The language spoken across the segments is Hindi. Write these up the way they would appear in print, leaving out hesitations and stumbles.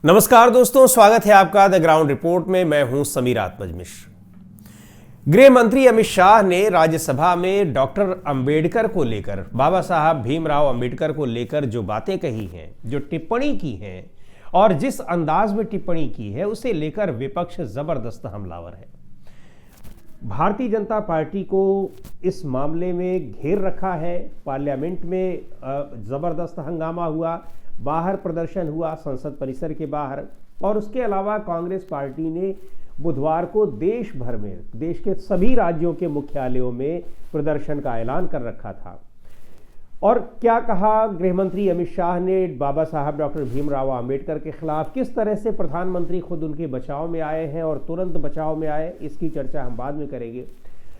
नमस्कार दोस्तों, स्वागत है आपका द ग्राउंड रिपोर्ट में। मैं हूं समीर आत्मज मिश्र। गृह मंत्री अमित शाह ने राज्यसभा में डॉक्टर अंबेडकर को लेकर, बाबा साहब भीमराव अंबेडकर को लेकर जो बातें कही हैं, जो टिप्पणी की हैं और जिस अंदाज में टिप्पणी की है, उसे लेकर विपक्ष जबरदस्त हमलावर है। भारतीय जनता पार्टी को इस मामले में घेर रखा है। पार्लियामेंट में जबरदस्त हंगामा हुआ, बाहर प्रदर्शन हुआ संसद परिसर के बाहर, और उसके अलावा कांग्रेस पार्टी ने बुधवार को देश भर में, देश के सभी राज्यों के मुख्यालयों में प्रदर्शन का ऐलान कर रखा था। और क्या कहा गृह मंत्री अमित शाह ने बाबा साहब डॉक्टर भीमराव अंबेडकर के खिलाफ, किस तरह से प्रधानमंत्री खुद उनके बचाव में आए हैं और तुरंत बचाव में आए, इसकी चर्चा हम बाद में करेंगे।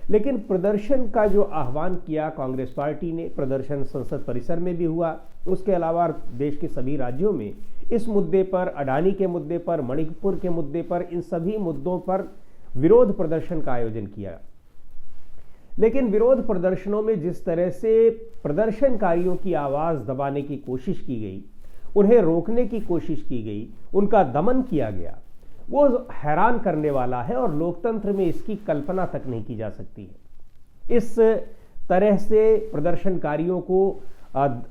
लेकिन प्रदर्शन का जो आह्वान किया कांग्रेस पार्टी ने, प्रदर्शन संसद परिसर में भी हुआ, उसके अलावा देश के सभी राज्यों में इस मुद्दे पर, अडानी के मुद्दे पर, मणिपुर के मुद्दे पर, इन सभी मुद्दों पर विरोध प्रदर्शन का आयोजन किया। लेकिन विरोध प्रदर्शनों में जिस तरह से प्रदर्शनकारियों की आवाज दबाने की कोशिश की गई, उन्हें रोकने की कोशिश की गई, उनका दमन किया गया, वो हैरान करने वाला है और लोकतंत्र में इसकी कल्पना तक नहीं की जा सकती है। इस तरह से प्रदर्शनकारियों को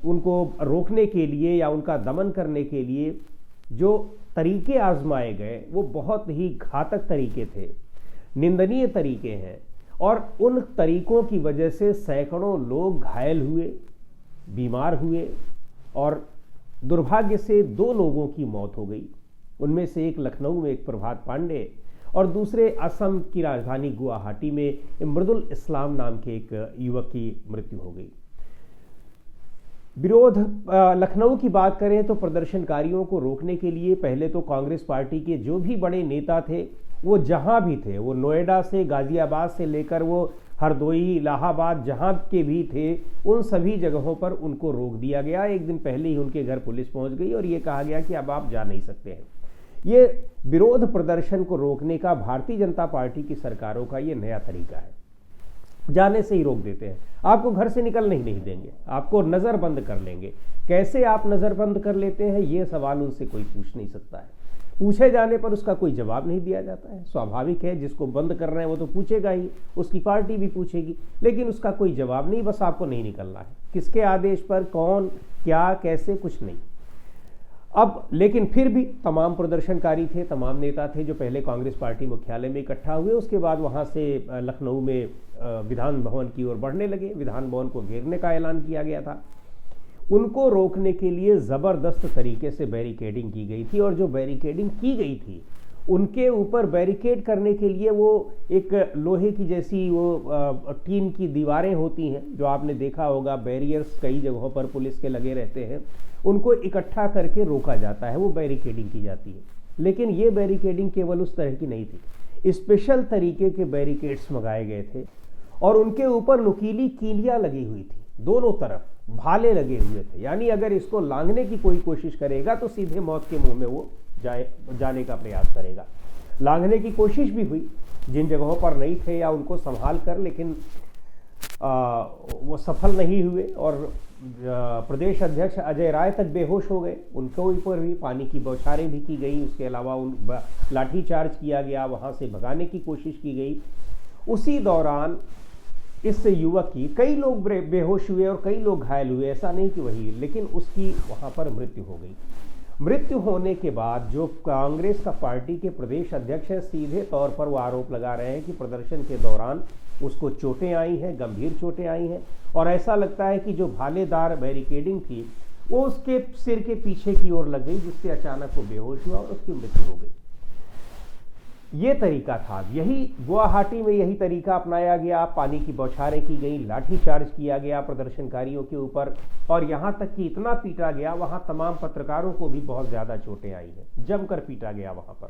उनको रोकने के लिए या उनका दमन करने के लिए जो तरीके आजमाए गए, वो बहुत ही घातक तरीके थे, निंदनीय तरीके हैं, और उन तरीकों की वजह से सैकड़ों लोग घायल हुए, बीमार हुए, और दुर्भाग्य से 2 लोगों की मौत हो गई। उनमें से एक लखनऊ में, एक प्रभात पांडे, और दूसरे असम की राजधानी गुवाहाटी में मृदुल इस्लाम नाम के एक युवक की मृत्यु हो गई। विरोध, लखनऊ की बात करें तो प्रदर्शनकारियों को रोकने के लिए पहले तो कांग्रेस पार्टी के जो भी बड़े नेता थे, वो जहां भी थे, वो नोएडा से, गाजियाबाद से लेकर वो हरदोई, इलाहाबाद, जहां के भी थे, उन सभी जगहों पर उनको रोक दिया गया। एक दिन पहले ही उनके घर पुलिस पहुंच गई और ये कहा गया कि अब आप जा नहीं सकते हैं। ये विरोध प्रदर्शन को रोकने का भारतीय जनता पार्टी की सरकारों का ये नया तरीका है। जाने से ही रोक देते हैं, आपको घर से निकलने ही नहीं देंगे, आपको नज़रबंद कर लेंगे। कैसे आप नज़रबंद कर लेते हैं, ये सवाल उनसे कोई पूछ नहीं सकता है। पूछे जाने पर उसका कोई जवाब नहीं दिया जाता है। स्वाभाविक है, जिसको बंद कर रहे हैं वो तो पूछेगा ही, उसकी पार्टी भी पूछेगी, लेकिन उसका कोई जवाब नहीं, बस आपको नहीं निकलना है। किसके आदेश पर, कौन, क्या, कैसे, कुछ नहीं। अब लेकिन फिर भी तमाम प्रदर्शनकारी थे, तमाम नेता थे जो पहले कांग्रेस पार्टी मुख्यालय में इकट्ठा हुए, उसके बाद वहां से लखनऊ में विधान भवन की ओर बढ़ने लगे। विधान भवन को घेरने का ऐलान किया गया था। उनको रोकने के लिए ज़बरदस्त तरीके से बैरिकेडिंग की गई थी, और जो बैरिकेडिंग की गई थी, उनके ऊपर बैरिकेड करने के लिए वो एक लोहे की जैसी वो टीन की दीवारें होती हैं, जो आपने देखा होगा, बैरियर्स कई जगहों पर पुलिस के लगे रहते हैं, उनको इकट्ठा करके रोका जाता है, वो बैरिकेडिंग की जाती है। लेकिन ये बैरिकेडिंग केवल उस तरह की नहीं थी, स्पेशल तरीके के बैरिकेड्स मंगाए गए थे, और उनके ऊपर नुकीली कीलियां लगी हुई थी, दोनों तरफ भाले लगे हुए थे। यानी अगर इसको लांघने की कोई कोशिश करेगा तो सीधे मौत के मुंह में वो जाने का प्रयास करेगा। लांघने की कोशिश भी हुई जिन जगहों पर नहीं थे, या उनको संभाल कर, लेकिन वो सफल नहीं हुए, और प्रदेश अध्यक्ष अजय राय तक बेहोश हो गए। उनके ऊपर भी पानी की बौछारें भी की गई, उसके अलावा लाठीचार्ज किया गया, वहां से भगाने की कोशिश की गई। उसी दौरान इस युवक की, कई लोग बेहोश हुए और कई लोग घायल हुए, ऐसा नहीं कि वही, लेकिन उसकी वहां पर मृत्यु हो गई। मृत्यु होने के बाद जो कांग्रेस का पार्टी के प्रदेश अध्यक्ष है, सीधे तौर पर वो आरोप लगा रहे हैं कि प्रदर्शन के दौरान उसको चोटें आई हैं, गंभीर चोटें आई हैं, और ऐसा लगता है कि जो भालेदार बैरिकेडिंग थी वो उसके सिर के पीछे की ओर लग गई, जिससे अचानक वो बेहोश हुआ और उसकी मृत्यु हो गई। ये तरीका था, यही गुवाहाटी में यही तरीका अपनाया गया। पानी की बौछारें की गई, लाठीचार्ज किया गया प्रदर्शनकारियों के ऊपर, और यहां तक कि इतना पीटा गया, वहां तमाम पत्रकारों को भी बहुत ज्यादा चोटें आई हैं, जमकर पीटा गया वहां पर।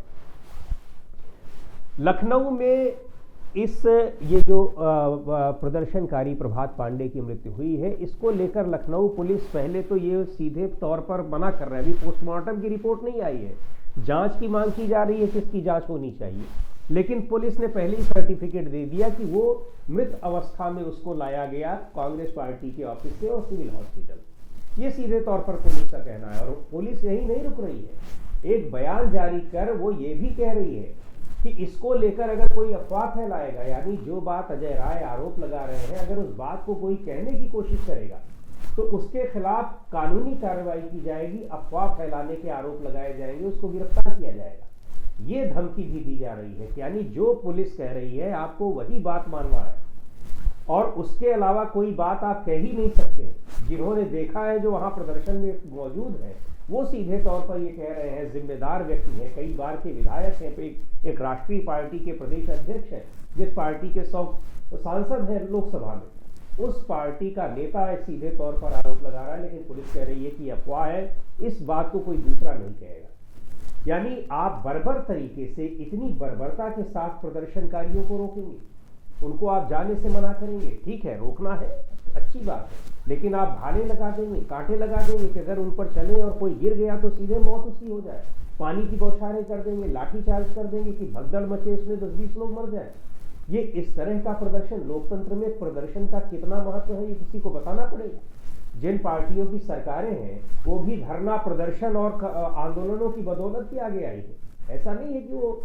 लखनऊ में ये जो प्रदर्शनकारी प्रभात पांडे की मृत्यु हुई है, इसको लेकर लखनऊ पुलिस पहले तो ये सीधे तौर पर मना कर रहा है, अभी पोस्टमार्टम की रिपोर्ट नहीं आई है, जांच की मांग की जा रही है, किसकी जांच होनी चाहिए, लेकिन पुलिस ने पहले ही सर्टिफिकेट दे दिया कि वो मृत अवस्था में उसको लाया गया कांग्रेस पार्टी के ऑफिस से और सिविल हॉस्पिटल। ये सीधे तौर पर पुलिस का कहना है, और पुलिस यही नहीं रुक रही है, एक बयान जारी कर वो ये भी कह रही है कि इसको लेकर अगर कोई अफवाह फैलाएगा, यानी जो बात अजय राय आरोप लगा रहे हैं, अगर उस बात को कोई कहने की कोशिश करेगा तो उसके खिलाफ कानूनी कार्रवाई की जाएगी, अफवाह फैलाने के आरोप लगाए जाएंगे, उसको गिरफ्तार किया जाएगा। ये धमकी भी दी जा रही है, यानी जो पुलिस कह रही है आपको वही बात मानना है और उसके अलावा कोई बात आप कह ही नहीं सकते। जिन्होंने देखा है, जो वहां प्रदर्शन में मौजूद है, वो सीधे तौर पर ये कह रहे हैं, जिम्मेदार व्यक्ति हैं, कई बार के विधायक हैं, एक राष्ट्रीय पार्टी के प्रदेश अध्यक्ष हैं, जिस पार्टी के 100 सांसद हैं लोकसभा में, उस पार्टी का नेता है, सीधे तौर पर आरोप लगा रहा है, लेकिन पुलिस कह रही है कि अफवाह है, इस बात को कोई दूसरा नहीं कहेगा। यानी आप बर्बर तरीके से, इतनी बर्बरता के साथ प्रदर्शनकारियों को रोकेंगे, उनको आप जाने से मना करेंगे, ठीक है, रोकना है, अच्छी बात है, लेकिन आप भाले लगा देंगे, कांटे लगा देंगे कि अगर उन पर चले और कोई गिर गया तो सीधे मौत उसकी हो जाए, पानी की बौछारें कर देंगे, लाठी चार्ज कर देंगे कि भगदड़ मचे, उसमें 10-20 लोग मर जाए। ये इस तरह का प्रदर्शन, लोकतंत्र में प्रदर्शन का कितना महत्व है, ये किसी को बताना पड़ेगा। जिन पार्टियों की सरकारें हैं वो भी धरना, प्रदर्शन और आंदोलनों की बदौलत ही आगे आई है। ऐसा नहीं है कि वो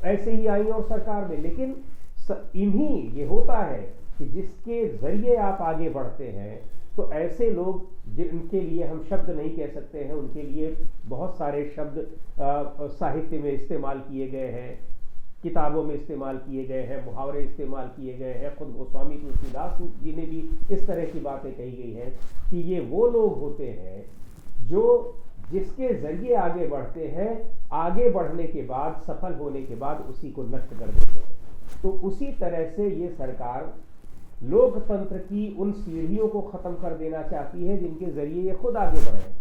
ऐसे ही आई और सरकार में, लेकिन इन्हीं ये होता है कि जिसके जरिए आप आगे बढ़ते हैं, तो ऐसे लोग जिनके लिए हम शब्द नहीं कह सकते हैं, उनके लिए बहुत सारे शब्द साहित्य में इस्तेमाल किए गए हैं, किताबों में इस्तेमाल किए गए हैं, मुहावरे इस्तेमाल किए गए हैं, खुद गोस्वामी तुलसीदास जी ने भी इस तरह की बातें कही गई हैं कि ये वो लोग होते हैं जो जिसके जरिए आगे बढ़ते हैं, आगे बढ़ने के बाद, सफल होने के बाद उसी को नष्ट कर देते हैं। तो उसी तरह से ये सरकार लोकतंत्र की उन सीढ़ियों को खत्म कर देना चाहती है जिनके जरिए ये खुद आगे बढ़े हैं,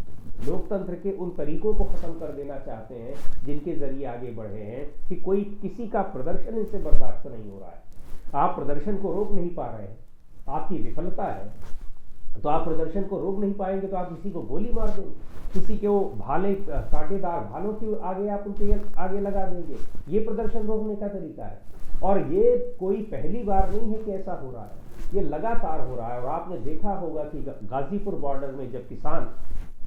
लोकतंत्र के उन तरीकों को खत्म कर देना चाहते हैं जिनके जरिए आगे बढ़े हैं कि कोई किसी का प्रदर्शन इनसे बर्दाश्त नहीं हो रहा है। आप प्रदर्शन को रोक नहीं पा रहे हैं, आपकी विफलता है, तो आप प्रदर्शन को रोक नहीं पाएंगे तो आप किसी को गोली मार देंगे, किसी के वो भाले, कांटेदार भालों के आगे आप उनके आगे लगा देंगे। ये प्रदर्शन रोकने का तरीका है और ये कोई पहली बार नहीं है कि ऐसा हो रहा है, ये लगातार हो रहा है। और आपने देखा होगा कि गाजीपुर बॉर्डर में जब किसान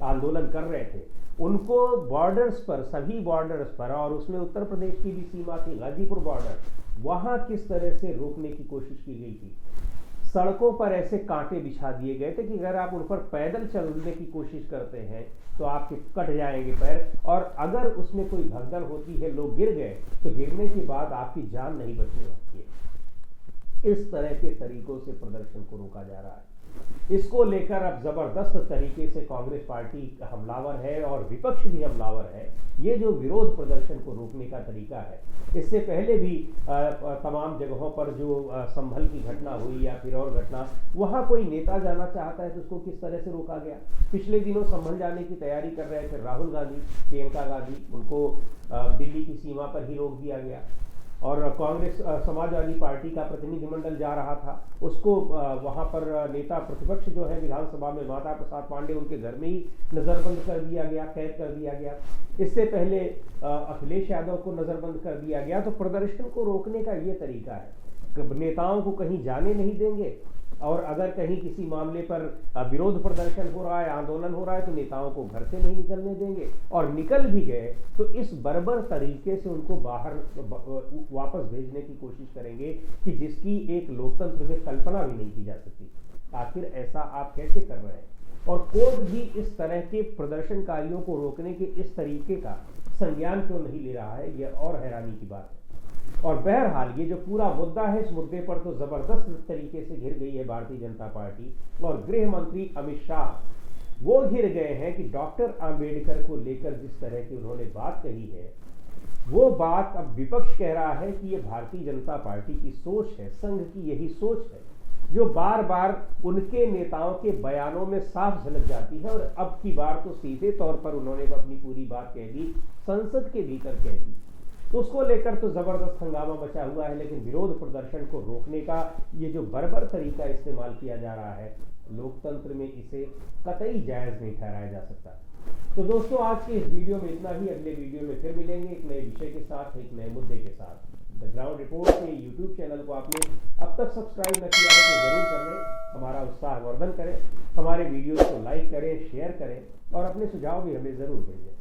आंदोलन कर रहे थे, उनको बॉर्डर्स पर, सभी बॉर्डर्स पर, और उसमें उत्तर प्रदेश की भी सीमा थी, गाजीपुर बॉर्डर, वहां किस तरह से रोकने की कोशिश की गई थी। सड़कों पर ऐसे कांटे बिछा दिए गए थे कि अगर आप उन पर पैदल चलने की कोशिश करते हैं तो आपके कट जाएंगे पैर, और अगर उसमें कोई भगदड़ होती है, लोग गिर गए, तो गिरने के बाद आपकी जान नहीं बचने वाली है। इस तरह के तरीकों से प्रदर्शन को रोका जा रहा है। इसको लेकर अब जबरदस्त तरीके से कांग्रेस पार्टी हमलावर है और विपक्ष भी हमलावर है। ये जो विरोध प्रदर्शन को रोकने का तरीका है, इससे पहले भी तमाम जगहों पर जो संभल की घटना हुई या फिर और घटना, वहां कोई नेता जाना चाहता है तो उसको किस तरह से रोका गया। पिछले दिनों संभल जाने की तैयारी कर रहे थे राहुल गांधी, प्रियंका गांधी, उनको दिल्ली की सीमा पर ही रोक दिया गया। और कांग्रेस समाजवादी पार्टी का प्रतिनिधिमंडल जा रहा था, उसको वहां पर नेता प्रतिपक्ष जो है विधानसभा में माता प्रसाद पांडे, उनके घर में ही नजरबंद कर दिया गया, कैद कर दिया गया। इससे पहले अखिलेश यादव को नजरबंद कर दिया गया। तो प्रदर्शन को रोकने का ये तरीका है, नेताओं को कहीं जाने नहीं देंगे, और अगर कहीं किसी मामले पर विरोध प्रदर्शन हो रहा है, आंदोलन हो रहा है, तो नेताओं को घर से नहीं निकलने देंगे, और निकल भी गए तो इस बर्बर तरीके से उनको बाहर वापस भेजने की कोशिश करेंगे कि जिसकी एक लोकतंत्र में कल्पना भी नहीं की जा सकती। आखिर ऐसा आप कैसे कर रहे हैं? और कोर्ट भी इस तरह के प्रदर्शनकारियों को रोकने के इस तरीके का संज्ञान क्यों नहीं ले रहा है, यह और हैरानी की बात है। और बहरहाल ये जो पूरा मुद्दा है, इस मुद्दे पर तो जबरदस्त तरीके से घिर गई है भारतीय जनता पार्टी, और गृह मंत्री अमित शाह वो घिर गए हैं कि डॉक्टर आंबेडकर को लेकर जिस तरह की उन्होंने बात कही है, वो बात अब विपक्ष कह रहा है कि ये भारतीय जनता पार्टी की सोच है, संघ की यही सोच है, जो बार बार उनके नेताओं के बयानों में साफ झलक जाती है। और अब की बार तो सीधे तौर पर उन्होंने अपनी पूरी बात कह दी, संसद के भीतर कह दी। तो उसको लेकर तो जबरदस्त हंगामा मचा हुआ है, लेकिन विरोध प्रदर्शन को रोकने का ये जो बर्बर तरीका इस्तेमाल किया जा रहा है, लोकतंत्र में इसे कतई जायज नहीं ठहराया जा सकता। तो दोस्तों, आज के इस वीडियो में इतना ही। अगले वीडियो में फिर मिलेंगे एक नए विषय के साथ, एक नए मुद्दे के साथ। द ग्राउंड रिपोर्ट के यूट्यूब चैनल को आपने अब तक सब्सक्राइब न किया है तो जरूर कर लें, हमारा उत्साहवर्धन करें, हमारे वीडियोज को लाइक करें, शेयर करें और अपने सुझाव भी हमें जरूर भेजें।